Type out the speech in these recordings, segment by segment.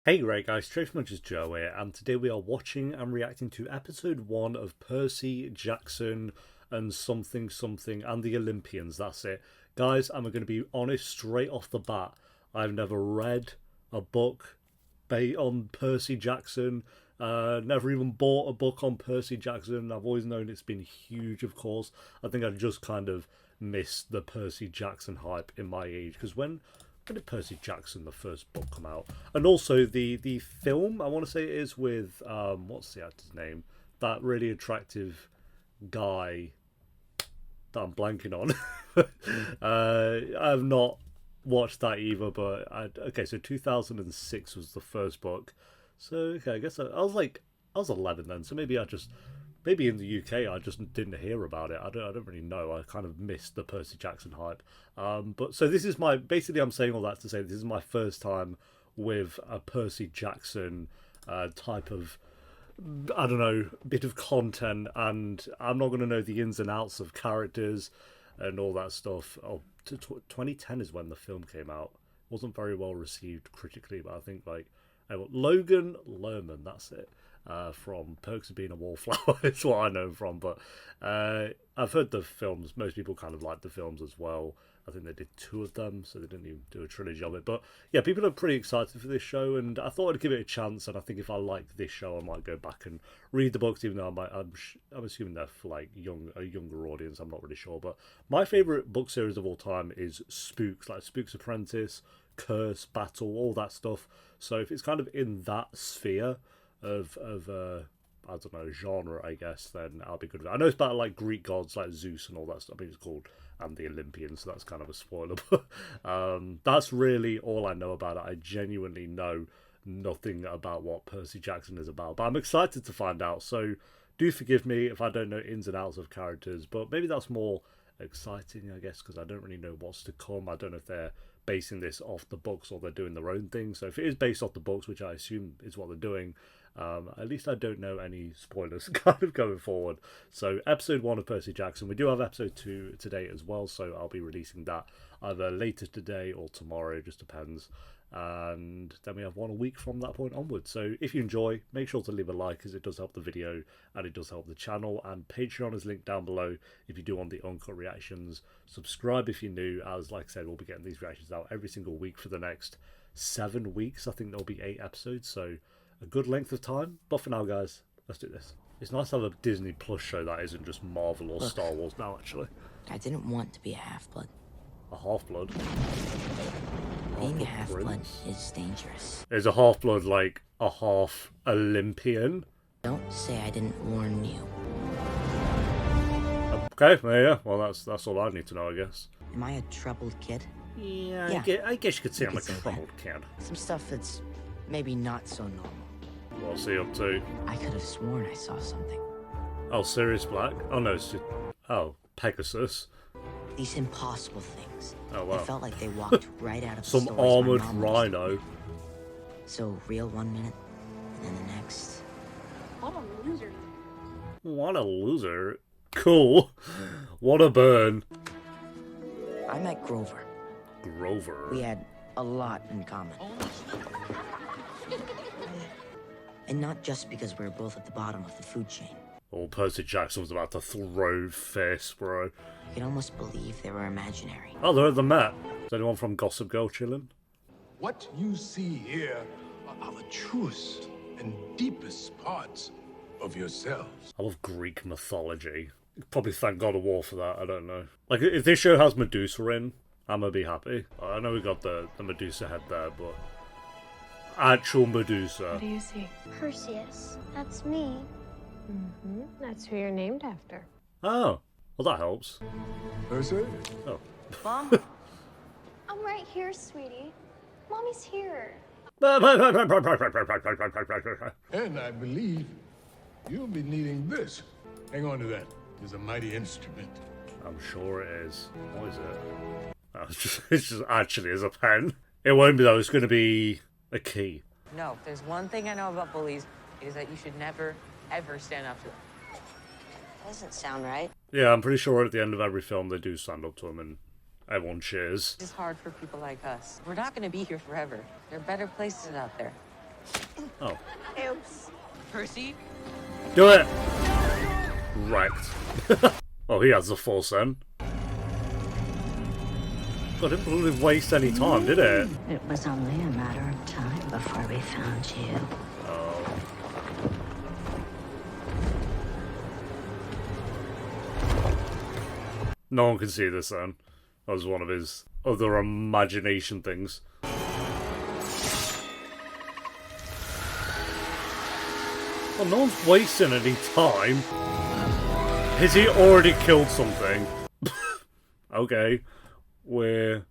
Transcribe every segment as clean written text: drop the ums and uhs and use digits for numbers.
Hey right guys, TheTrophyMuncher's Joe here, and today we are watching and reacting to episode 1 of Percy Jackson and something and the Olympians, that's it. Guys, I'm going to be honest straight off the bat, I've never read a book on Percy Jackson, never even bought a book on Percy Jackson. I've always known it's been huge, of course. I think I just kind of missed the Percy Jackson hype in my age, because when did Percy Jackson, the first book, come out? And also the film, I want to say it is with what's the actor's name? That really attractive guy that I'm blanking on. I've not watched that either, but okay. So 2006 was the first book. So okay, I guess I was 11 then. So maybe in the UK I just didn't hear about it. I don't really know. I kind of missed the Percy Jackson hype. But so this is basically I'm saying all that to say this is my first time with a Percy Jackson type of, I don't know, bit of content, and I'm not going to know the ins and outs of characters and all that stuff. 2010 is when the film came out. It wasn't very well received critically, but I think Logan Lerman, that's it. From Perks of Being a Wallflower is what I know him from, but I've heard the films. Most people kind of like the films as well. I think they did 2 of them, so they didn't even do a trilogy of it. But yeah, people are pretty excited for this show, and I thought I'd give it a chance. And I think if I like this show, I might go back and read the books, even though I'm assuming they're for like a younger audience. I'm not really sure, but my favorite book series of all time is Spooks, like Spooks Apprentice, Curse, Battle, all that stuff. So if it's kind of in that sphere of I don't know, genre, I guess, then I'll be good with it. I know it's about like Greek gods like Zeus and all that stuff. I mean, it's called and the Olympians, so that's kind of a spoiler. But that's really all I know about it. I genuinely know nothing about what Percy Jackson is about, but I'm excited to find out. So do forgive me if I don't know ins and outs of characters, but maybe that's more exciting, I guess, because I don't really know what's to come. I don't know if they're basing this off the books or they're doing their own thing. So if it is based off the books, which I assume is what they're doing, at least I don't know any spoilers kind of going forward. So episode 1 of Percy Jackson. We do have episode 2 today as well, so I'll be releasing that either later today or tomorrow, just depends. And then we have one a week from that point onwards. So if you enjoy, make sure to leave a like, as it does help the video and it does help the channel. And Patreon is linked down below if you do want the uncut reactions. Subscribe if you're new, as like I said, we'll be getting these reactions out every single week for the next 7 weeks. I think there'll be 8 episodes, so a good length of time. But for now, guys, let's do this. It's nice to have a Disney Plus show that isn't just Marvel or Look, Star Wars now, actually. I didn't want to be a half-blood. A half-blood? Being a half-blood is dangerous. Is a half-blood like a half Olympian? Don't say I didn't warn you. Okay, yeah. Well, that's all I need to know, I guess. Am I a troubled kid? Yeah, I guess you could say I'm a troubled kid. Some stuff that's maybe not so normal. What's he up to? I could have sworn I saw something. Oh, Sirius Black? Oh, no, it's just... Oh, Pegasus. These impossible things. Oh, wow. It felt like they walked right out of Some the stories armoured my mom rhino. So real one minute, and then the next. What a loser. What a loser. Cool. What a burn. I met Grover. Grover. We had a lot in common. And not just because we were both at the bottom of the food chain. Oh, Percy Jackson was about to throw fists, bro. I could almost believe they were imaginary. Oh, they're at the Met. Is anyone from Gossip Girl chilling? What you see here are the truest and deepest parts of yourselves. I love Greek mythology. Probably thank God of War for that, I don't know. Like, if this show has Medusa in, I'm gonna be happy. I know we got the Medusa head there, but... Actual Medusa. What do you see? Perseus. That's me. Mm-hmm. That's who you're named after. Oh, well that helps. Percy? Oh. Mom? I'm right here, sweetie. Mommy's here. And I believe you'll be needing this. Hang on to that. It's a mighty instrument. I'm sure it is. What is it? Oh, it's just actually is a pen. It won't be though, it's going to be a key. No, if there's one thing I know about bullies, it is that you should never, ever stand up to them. That doesn't sound right. Yeah, I'm pretty sure at the end of every film they do stand up to him and everyone cheers. It's hard for people like us. We're not going to be here forever. There are better places out there. Oh. Oops. Percy? Do it! Wrecked. Oh, he has the force then. God, it didn't waste any time, did it? It was only a matter of time before we found you. Oh. No one can see this then. That was one of his other imagination things. Well, no one's wasting any time. Has he already killed something? Okay. We're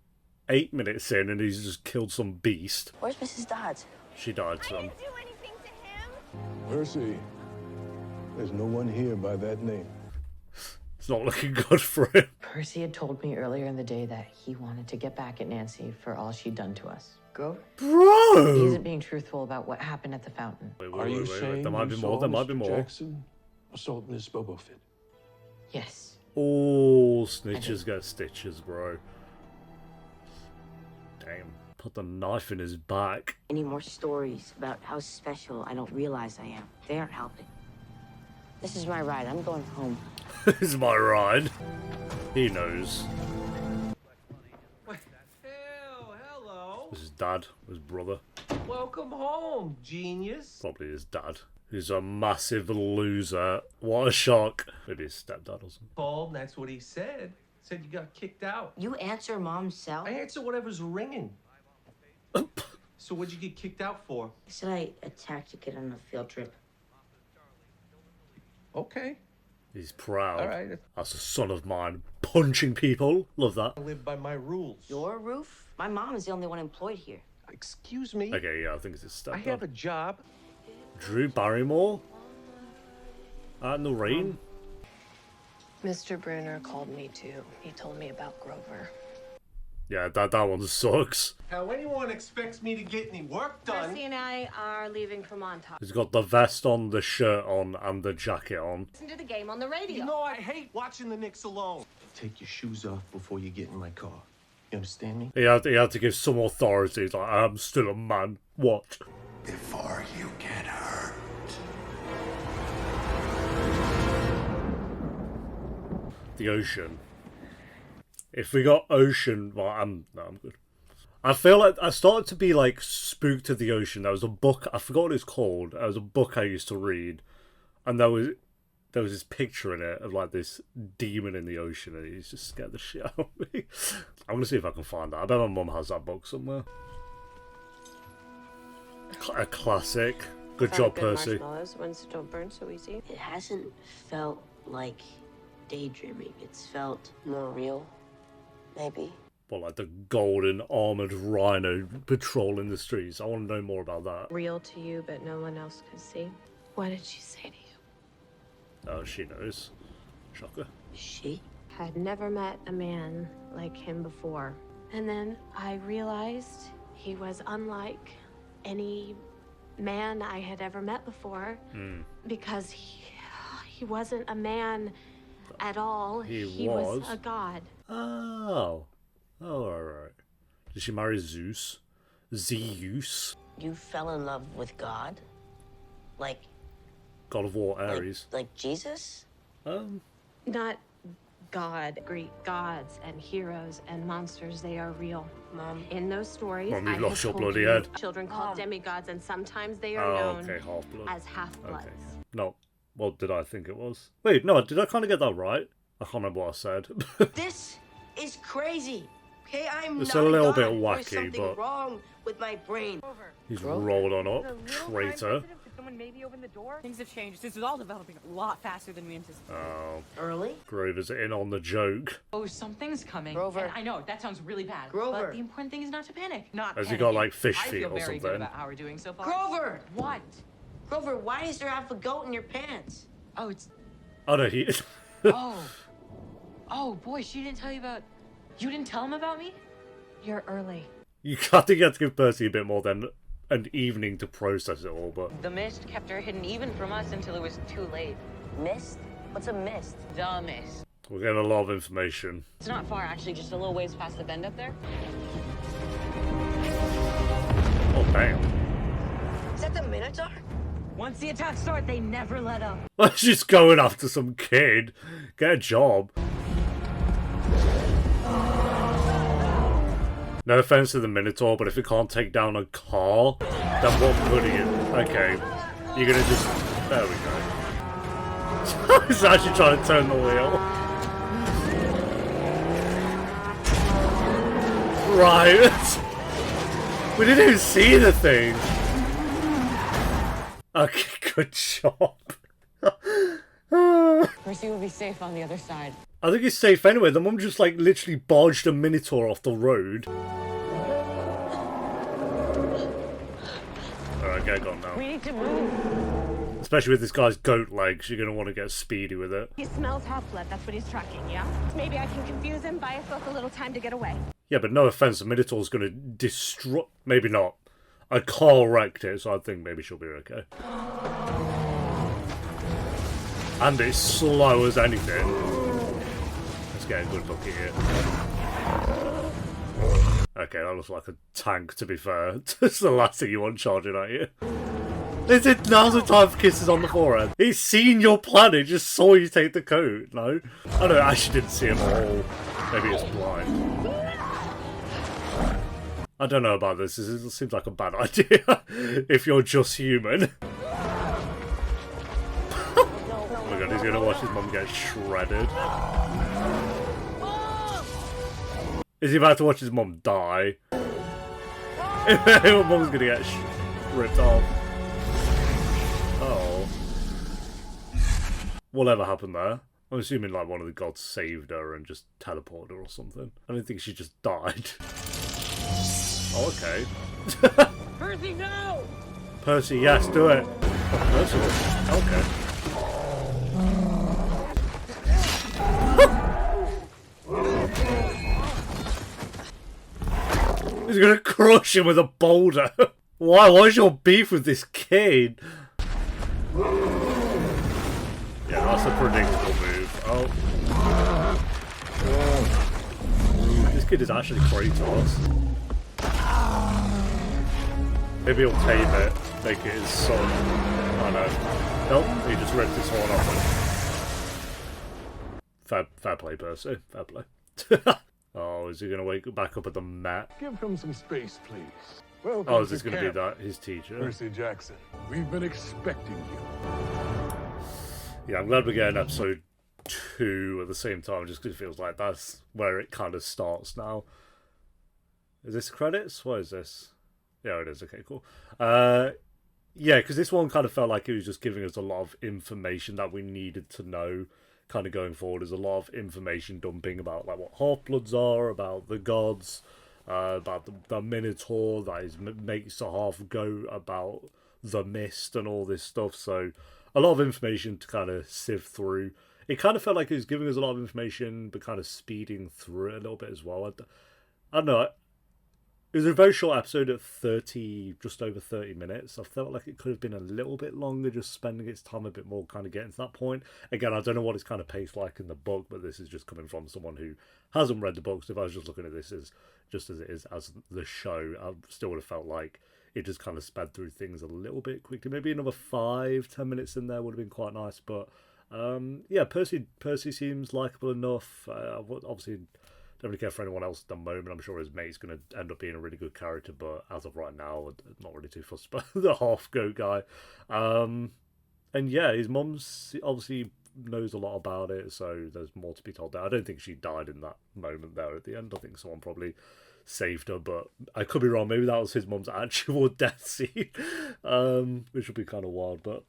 8 minutes in and he's just killed some beast. Where's Mrs. Dodds? She died, son. I didn't do anything to him. Percy, there's no one here by that name. It's not looking good for him. Percy had told me earlier in the day that he wanted to get back at Nancy for all she'd done to us. Grover? He Bro! isn't being truthful about what happened at the fountain. Are you saying There might be you more, saw there might be Mr. more. Jackson assault Miss Boba Fett? Yes. Oh, snitches get stitches, bro. Damn. Put the knife in his back. Any more stories about how special I don't realize I am? They aren't helping. This is my ride. I'm going home. This is my ride. He knows. Hello. This is dad, his brother. Welcome home, genius. Probably his dad. Who's a massive loser. What a shock. Maybe his stepdad or something. Paul, that's what he said. Said you got kicked out. You answer Mom's cell? I answer whatever's ringing. So what'd you get kicked out for? I said I attacked a kid on a field trip. Okay. He's proud. All right. That's a son of mine. Punching people. Love that. I live by my rules. Your roof? My mom is the only one employed here. Excuse me. Okay, yeah, I think it's his I stepdad. have a job. Drew Barrymore? Out in the rain? Mr. Bruner called me too. He told me about Grover. Yeah, that one sucks. How anyone expects me to get any work done? Percy and I are leaving for Montauk. He's got the vest on, the shirt on, and the jacket on. Listen to the game on the radio. You know I hate watching the Knicks alone. Take your shoes off before you get in my car. You understand me? He had to give some authority. He's like, I'm still a man. What? Before you get hurt. The ocean. If we got ocean, well, I'm good. I feel like I started to be like spooked of the ocean. There was a book, I forgot what it's called. There was a book I used to read, and there was this picture in it of like this demon in the ocean, and he's just scared the shit out of me. I'm gonna see if I can find that. I bet my mum has that book somewhere. A classic. Good job, Percy. Marshmallows, ones that don't burn so easy. It hasn't felt like daydreaming. It's felt more real, maybe. Well, like the golden armored rhino patrolling the streets. I want to know more about that. Real to you, but no one else could see. What did she say to you? Oh, she knows. Shocker. She? I'd never met a man like him before. And then I realized he was unlike any man I had ever met before. Because he wasn't a man at all. He was was a god. Oh. Oh, alright. Did she marry Zeus? Zeus? You fell in love with God? Like God of War Ares. like Jesus? Not God. Greek gods and heroes and monsters, they are real. Mom. In those stories, Mom, you I have lost your told bloody you, head. children called demigods, and sometimes they are Oh, known okay, half-blood. as half-bloods. Okay. No. What did I think it was? Wait, no, did I kind of get that right? I can't remember what I said. This is crazy. Okay, I'm It's not a little God. bit There's wacky, something but- wrong with my brain. He's rolled on up. Traitor. Things have changed. This is all developing a lot faster than we anticipated. Oh, Early? Grover's in on the joke. Oh, something's coming. Grover. And I know, that sounds really bad. Grover. But the important thing is not to panic. Not Has he panicking. got, like, fish I feet feel or very good something? about how we're doing so far. Grover! What? Grover, why is there half a goat in your pants? Oh, it's... Oh no, he... Oh. Oh, boy, she didn't tell you about... You didn't tell him about me? You're early. You have to give Percy a bit more than an evening to process it all, but... The mist kept her hidden even from us until it was too late. Mist? What's a mist? The mist. We're getting a lot of information. It's not far, actually, just a little ways past the bend up there. Oh, damn. Is that the Minotaur? Once the attacks start, they never let up. She's going after some kid. Get a job. No offense to the Minotaur, but if it can't take down a car, then what good are you? Okay, you're gonna just... There we go. He's actually trying to turn the wheel. Right. We didn't even see the thing. Okay, good job. Percy will be safe on the other side. I think he's safe anyway. The mum just like literally barged a Minotaur off the road. Alright, get gone now. We need to move. Especially with this guy's goat legs, you're going to want to get speedy with it. He smells half blood. That's what he's tracking, yeah? Maybe I can confuse him, buy us both a little time to get away. Yeah, but no offense, the Minotaur's going to destroy... Maybe not. A car wrecked it, so I think maybe she'll be okay. And it's slow as anything. Let's get a good look at it. Okay, that looks like a tank, to be fair. That's the last thing you want charging at you. Now's the time for kisses on the forehead. He's seen your plan, he just saw you take the coat, no? I don't know, I actually didn't see him at all. Maybe it's blind. I don't know about this. This seems like a bad idea if you're just human. Oh my god, he's gonna watch his mum get shredded. Is he about to watch his mum die? Mum's gonna get ripped off. Oh. Whatever happened there? I'm assuming like one of the gods saved her and just teleported her or something. I don't think she just died. Oh, okay. Percy, no! Percy, yes, do it. Percy, okay. He's gonna crush him with a boulder. Why? Why's your beef with this kid? Yeah, that's a predictable move. Oh. This kid is actually Kratos. Maybe he'll tame it, make it his son. Oh no. Nope, he just ripped his horn off. Fair play, Percy. Fair play. Oh, is he going to wake back up at the Met? Give him some space, please. Welcome Oh, is this to going to be camp, that his teacher? Percy Jackson. We've been expecting you. Yeah, I'm glad we're getting episode 2 at the same time, just because it feels like that's where it kind of starts now. Is this credits? What is this? Yeah, it is. Okay, cool. Yeah, because this one kind of felt like it was just giving us a lot of information that we needed to know kind of going forward. There's a lot of information dumping about like what half-bloods are, about the gods, about the Minotaur that makes a half-goat, about the mist and all this stuff. So a lot of information to kind of sieve through. It kind of felt like it was giving us a lot of information, but kind of speeding through it a little bit as well. I don't know. It was a very short episode at just over 30 minutes. I felt like it could have been a little bit longer, just spending its time a bit more, kind of getting to that point. Again, I don't know what it's kind of paced like in the book, but this is just coming from someone who hasn't read the books. If I was just looking at this as just as it is as the show, I still would have felt like it just kind of sped through things a little bit quickly. Maybe another 5-10 minutes in there would have been quite nice. But yeah, Percy seems likable enough. Obviously, don't really care for anyone else at the moment. I'm sure his mate's going to end up being a really good character, but as of right now, I'm not really too fussed about the half-goat guy. And yeah, his mum's obviously knows a lot about it, so there's more to be told there. I don't think she died in that moment there at the end. I think someone probably saved her, but I could be wrong. Maybe that was his mum's actual death scene, which would be kind of wild. But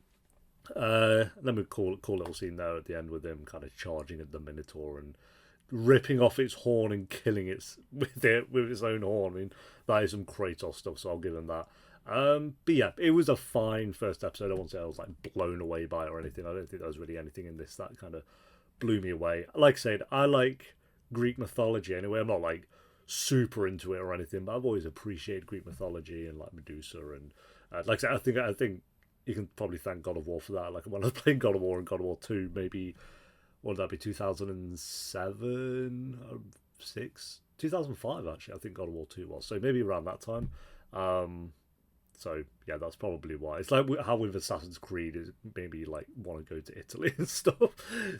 then we cool little scene there at the end with him kind of charging at the Minotaur and ripping off its horn and killing it with its own horn. I mean, that is some Kratos stuff, so I'll give him that. But yeah, it was a fine first episode. I won't say I was like blown away by it or anything. I don't think there was really anything in this that kind of blew me away. Like I said, I like Greek mythology anyway. I'm not like super into it or anything, but I've always appreciated Greek mythology and like Medusa and like I said, I think you can probably thank God of War for that. Like when I was playing God of War and God of War 2, maybe what would that be, 2007 or 6? 2005 actually, I think God of War 2 was. So maybe around that time. So yeah, that's probably why. It's like how with Assassin's Creed, is maybe like want to go to Italy and stuff.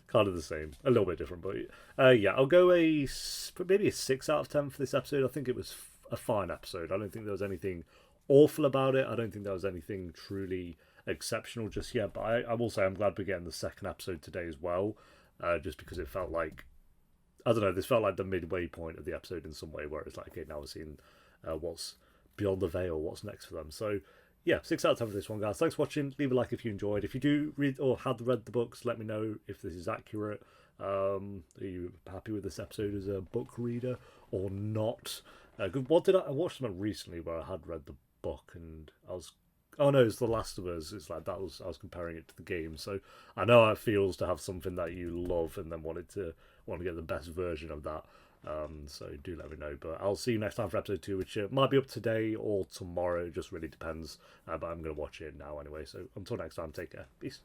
Kind of the same, a little bit different, but yeah, I'll go maybe a 6 out of 10 for this episode. I think it was a fine episode. I don't think there was anything awful about it. I don't think there was anything truly exceptional just yet. But I will say I'm glad we're getting the second episode today as well, just because it felt like, I don't know, this felt like the midway point of the episode in some way, where it's like, okay, now we're seeing what's beyond the veil, what's next for them. So yeah, 6 out of 10 for this one, guys. Thanks for watching. Leave a like if you enjoyed. If you do read or had read the books, let me know if this is accurate. Are you happy with this episode as a book reader or not? What did I watched something recently where I had read the book and I was, oh no, it's The Last of Us. It's like I was comparing it to the game. So I know how it feels to have something that you love and then want to get the best version of that. So do let me know, but I'll see you next time for episode 2, which might be up today or tomorrow. It just really depends, but I'm going to watch it now anyway. So until next time, take care. Peace.